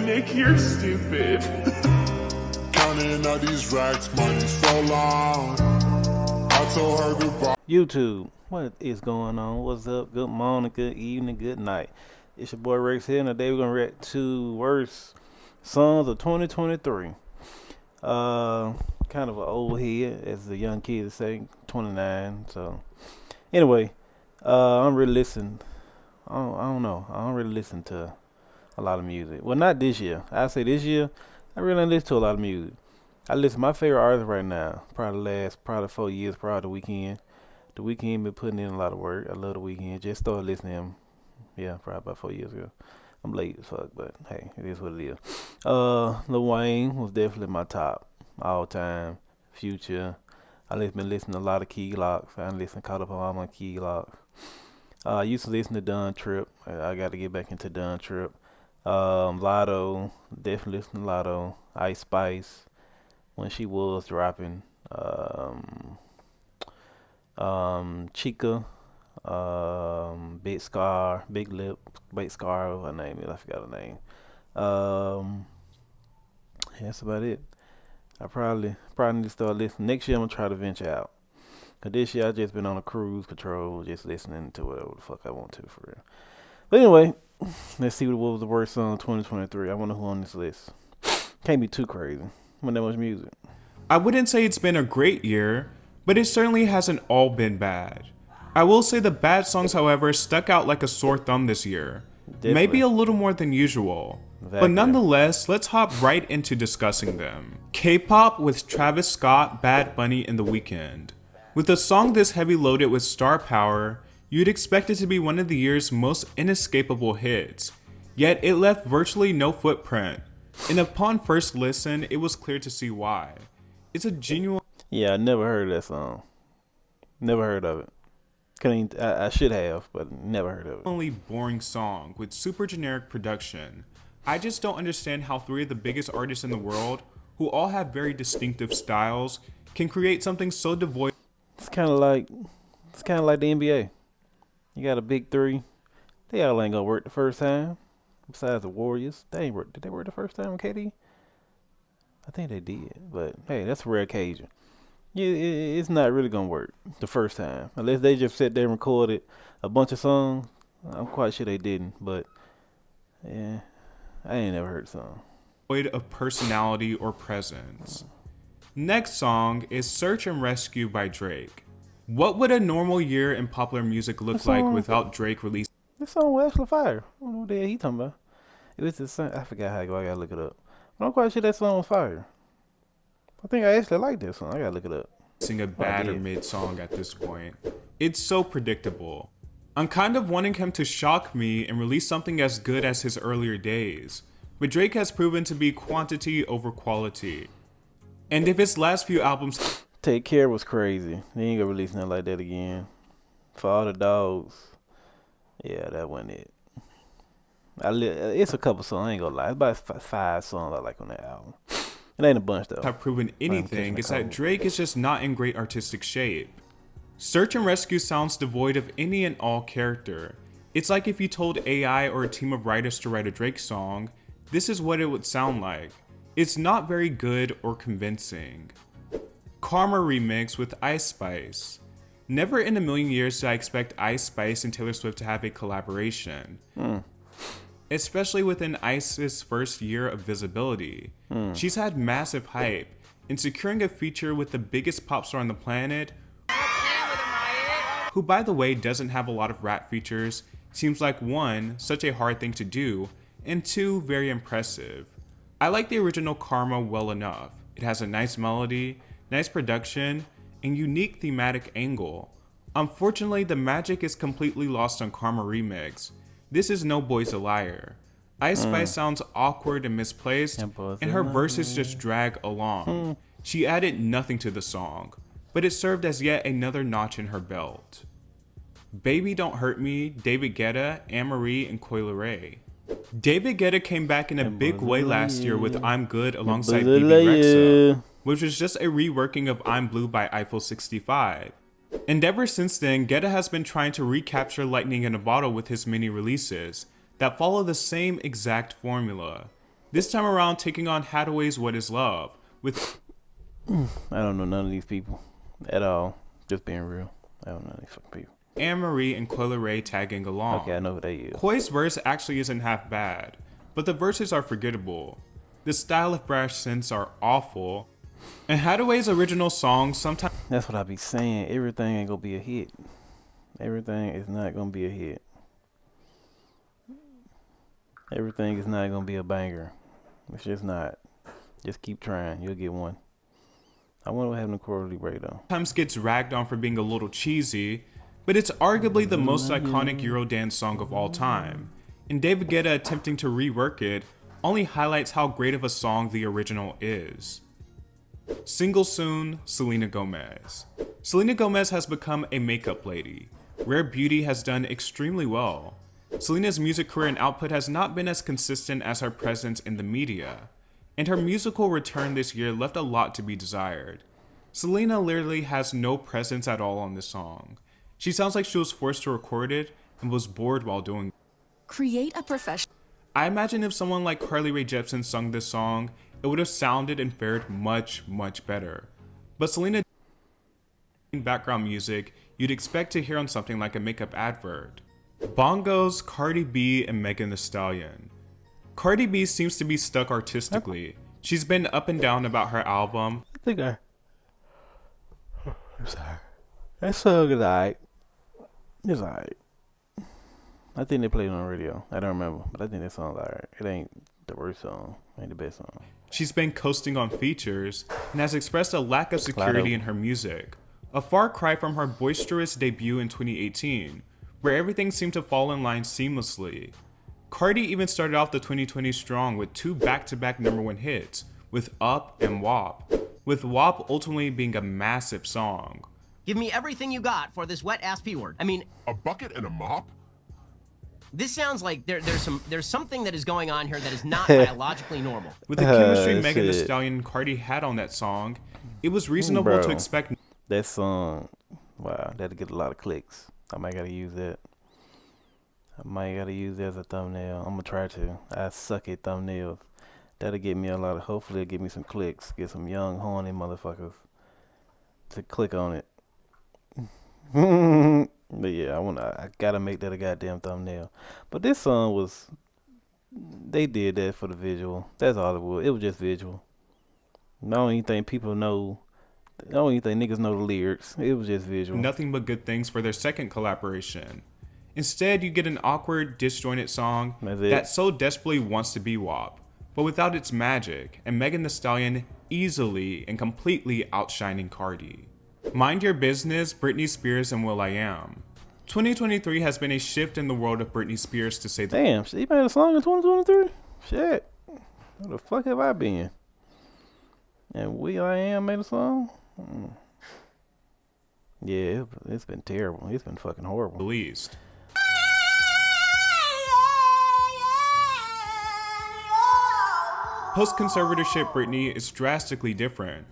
Nick, you're stupid. Counting out these racks, money's so long. I told her goodbye. YouTube, what is going on? What's up? Good morning, good evening, good night. It's your boy Rex here, and today we're gonna react to worst songs of 2023. Kind of an old head, as the young kids say, 29. So, anyway, I'm really listening. I don't know. I don't really listen to a lot of music. Well, not this year. I say this year, I really don't listen to a lot of music. I listen to my favorite artist right now. Probably 4 years, probably The Weeknd. The Weeknd been putting in a lot of work. I love The Weeknd. Just started listening to him. Yeah, probably about 4 years ago. I'm late as fuck, but hey, it is what it is. Lil Wayne was definitely my top all time. Future. I been listening to a lot of Key Locks. I caught up on all my Key Locks. I used to listen to Don Trip. I got to get back into Don Trip. Lotto, definitely listen to Lotto. Ice Spice, when she was dropping. Chica, Big Scar, Big Lip, Big Scar, what her name is, I forgot her name. Yeah, that's about it. I probably need to start listening. Next year I'm gonna try to venture out. Cause this year I just been on a cruise control, just listening to whatever the fuck I want to, for real. But anyway, let's see what was the worst song of 2023. I wonder who on this list. Can't be too crazy. When that much music. I wouldn't say it's been a great year, but it certainly hasn't all been bad. I will say the bad songs, however, stuck out like a sore thumb this year. Definitely. Maybe a little more than usual. Exactly. But nonetheless, let's hop right into discussing them. K-pop with Travis Scott, Bad Bunny, and The Weeknd. With a song this heavy loaded with star power, you'd expect it to be one of the year's most inescapable hits. Yet it left virtually no footprint. And upon first listen, it was clear to see why. It's a genuine... Yeah, I never heard of that song. Never heard of it. I should have, but never heard of it. Only boring song with super generic production. I just don't understand how three of the biggest artists in the world, who all have very distinctive styles, can create something so devoid. It's kind of like the NBA. You got a big three. They all ain't gonna work the first time. Besides the Warriors, they ain't work. Did they work the first time with KD? I think they did, but hey, that's a rare occasion. Yeah, it's not really gonna work the first time unless they just sat there and recorded a bunch of songs. I'm quite sure they didn't, but yeah, I ain't never heard the song. Void of personality or presence. Next song is Search and Rescue by Drake. What would a normal year in popular music look like without Drake releasing? This song was actually fire. I don't know what the hell he talking about. It was the song. I forgot how I gotta look it up. But I'm quite sure that song was fire. I think I actually like this song. I gotta look it up. Sing a bad or mid song at this point. It's so predictable. I'm kind of wanting him to shock me and release something as good as his earlier days. But Drake has proven to be quantity over quality. And if his last few albums... Take Care was crazy. They ain't gonna release nothing like that again. For All the Dogs. Yeah, that wasn't it. It's a couple songs, I ain't gonna lie. It's about 5 songs I like on that album. It ain't a bunch though. Have proven anything is that Drake is just not in great artistic shape. Search and Rescue sounds devoid of any and all character. It's like if you told AI or a team of writers to write a Drake song, this is what it would sound like. It's not very good or convincing. Karma remix with Ice Spice. Never in a million years did I expect Ice Spice and Taylor Swift to have a collaboration. Especially within Ice's first year of visibility. She's had massive hype, and securing a feature with the biggest pop star on the planet, who by the way doesn't have a lot of rap features, seems like 1, such a hard thing to do, and 2, very impressive. I like the original Karma well enough. It has a nice melody, nice production, and unique thematic angle. Unfortunately, the magic is completely lost on Karma remix. This is No Boy's a Liar. Ice Spice sounds awkward and misplaced, and her verses just drag along. She added nothing to the song, but it served as yet another notch in her belt. Baby Don't Hurt Me, David Guetta, Anne-Marie, and Coi Leray. David Guetta came back in a big way last year with I'm Good alongside BB Rexa, which was just a reworking of I'm Blue by Eiffel 65. And ever since then, Guetta has been trying to recapture lightning in a bottle with his mini releases that follow the same exact formula. This time around taking on Hathaway's What Is Love, with I don't know none of these people at all. Just being real. I don't know these fucking people. Anne-Marie and Coyle Ray tagging along. Okay, I know who they is. Coy's verse actually isn't half bad, but the verses are forgettable. The style of brash synths are awful, and Hathaway's original songs sometimes... That's what I be saying. Everything ain't gonna be a hit. Everything is not gonna be a hit. Everything is not gonna be a banger. It's just not. Just keep trying. You'll get one. I wonder what happened to Quarterly Ray though. Sometimes gets ragged on for being a little cheesy, but it's arguably the most iconic Eurodance song of all time. And David Guetta attempting to rework it only highlights how great of a song the original is. Single soon, Selena Gomez. Selena Gomez has become a makeup lady. Rare Beauty has done extremely well. Selena's music career and output has not been as consistent as her presence in the media, and her musical return this year left a lot to be desired. Selena literally has no presence at all on this song. She sounds like she was forced to record it and was bored while doing it. Create a professional. I imagine if someone like Carly Rae Jepsen sung this song, it would have sounded and fared much, much better. But Selena background music you'd expect to hear on something like a makeup advert. Bongos, Cardi B, and Megan Thee Stallion. Cardi B seems to be stuck artistically. She's been up and down about her album. I'm sorry. That song is alright. It's alright. I think they played it on the radio. I don't remember, but I think that song's alright. It ain't the worst song. It ain't the best song. She's been coasting on features and has expressed a lack of security in her music. A far cry from her boisterous debut in 2018, where everything seemed to fall in line seamlessly. Cardi even started off the 2020 strong with 2 back-to-back #1 hits, with Up and WAP, with WAP ultimately being a massive song. Give me everything you got for this wet-ass P-word. I mean, A bucket and a mop? this sounds like there's something that is going on here that is not biologically normal. With the chemistry Megan Thee shit. Stallion and Cardi had on that song, it was reasonable to Bro. expect That song, wow, that'll get a lot of clicks. I might gotta use that. I might gotta use that as a thumbnail. I'm gonna try to. I suck at thumbnails. That'll get me a lot of, hopefully it'll get me some clicks. Get some young, horny motherfuckers to click on it. But yeah, I gotta make that a goddamn thumbnail. But this song was, they did that for the visual. That's all it was. It was just visual. I don't even think people know, I don't even think niggas know the lyrics. It was just visual. nothing but good things for their second collaboration. Instead, you get an awkward, disjointed song That's it. that so desperately wants to be WAP, but without its magic, and Megan Thee Stallion easily and completely outshining Cardi. Mind Your Business, Britney Spears, and will.i.am. 2023 has been a shift in the world of Britney Spears, to say the Damn, she made a song in 2023? Shit. Where the fuck have I been? And will.i.am made a song? Yeah, it's been terrible. It's been fucking horrible. least. Post-conservatorship Britney is drastically different,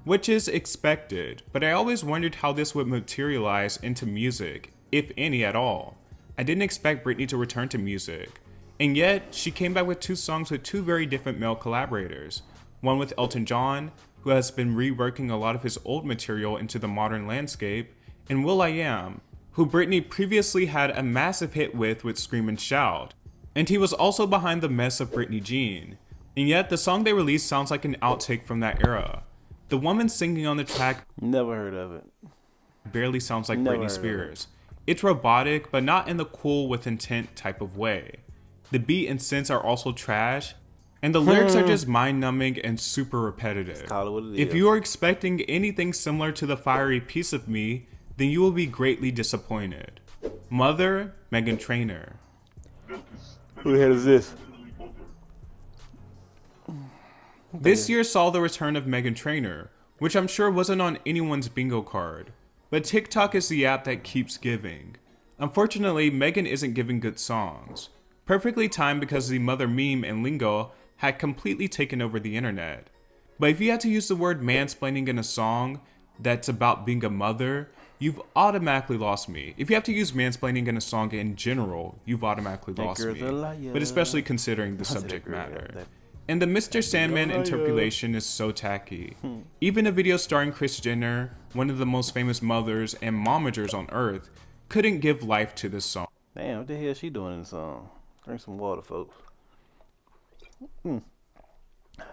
which is expected, but I always wondered how this would materialize into music, if any at all. I didn't expect Britney to return to music, and yet she came back with 2 songs with 2 very different male collaborators. One with Elton John, who has been reworking a lot of his old material into the modern landscape, and will.i.am, who Britney previously had a massive hit with Scream and Shout, and he was also behind the mess of Britney Jean. And yet, the song they released sounds like an outtake from that era. The woman singing on the track Never heard of it. barely sounds like Never Britney heard of Spears. It's robotic, but not in the cool with intent type of way. The beat and synths are also trash, and the lyrics are just mind-numbing and super repetitive. Call it what it If is. you are expecting anything similar to The Fiery Piece of Me, then you will be greatly disappointed. Mother, Meghan Trainor. Who the hell is this? This year saw the return of Meghan Trainor, which I'm sure wasn't on anyone's bingo card. But TikTok is the app that keeps giving. Unfortunately, Meghan isn't giving good songs. Perfectly timed because the mother meme and lingo had completely taken over the internet. But if you had to use the word mansplaining in a song that's about being a mother, you've automatically lost me. If you have to use mansplaining in a song in general, you've automatically lost girl's me. a liar. But especially considering the I said subject agree with matter. that. And the Mr. Sandman interpolation is so tacky. Even a video starring Kris Jenner, one of the most famous mothers and momagers on earth, couldn't give life to this song. Damn, what the hell she doing in the song? Drink some water, folks.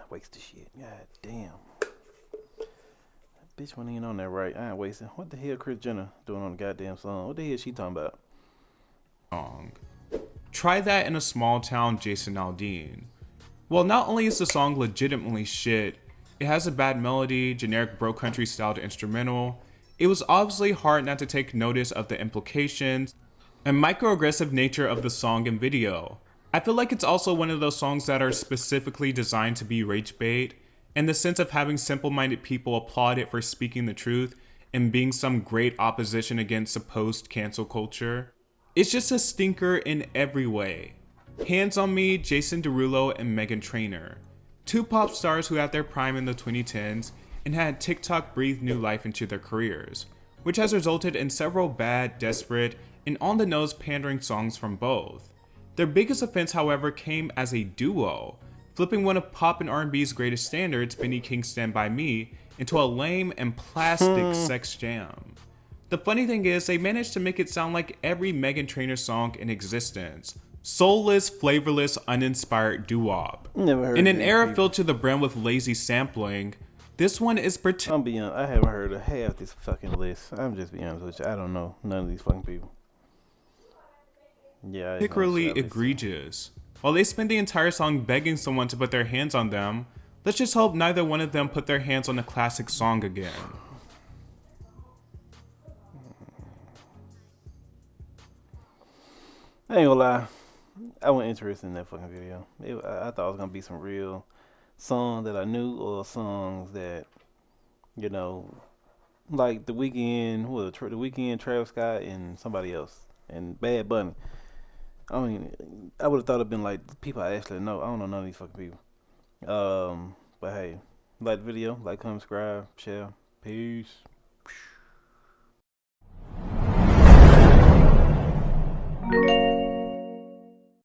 Waste of shit. God damn. That bitch wasn't even on that right. I ain't wasting. What the hell Kris Jenner doing on the goddamn song? What the hell she talking about? Try that in a small town, Jason Aldean. Well, not only is the song legitimately shit, it has a bad melody, generic bro country styled instrumental. It was obviously hard not to take notice of the implications and microaggressive nature of the song and video. I feel like it's also one of those songs that are specifically designed to be rage bait, and the sense of having simple-minded people applaud it for speaking the truth and being some great opposition against supposed cancel culture. It's just a stinker in every way. Hands on Me, Jason Derulo, and Meghan Trainor. Two pop stars who had their prime in the 2010s and had TikTok breathe new life into their careers, which has resulted in several bad, desperate, and on-the-nose pandering songs from both. Their biggest offense, however, came as a duo, flipping one of pop and R&B's greatest standards, Benny King's Stand By Me, into a lame and plastic sex jam. The funny thing is, they managed to make it sound like every Meghan Trainor song in existence. Soulless, flavorless, uninspired doo-wop. In an era filled to the brim with lazy sampling, this one is I'm being honest, I haven't heard of half this fucking list. I'm just being honest with you. I don't know none of these fucking people. Yeah, particularly egregious. While they spend the entire song begging someone to put their hands on them, let's just hope neither one of them put their hands on a classic song again. I ain't gonna lie. I wasn't interested in that fucking video. I thought it was gonna be some real songs that I knew or songs that, you know, like The Weeknd, The Weeknd, Travis Scott, and somebody else, and Bad Bunny. I mean, I would have thought it'd been like people I actually know. I don't know none of these fucking people. But hey, like the video, like, comment, subscribe, share. Peace.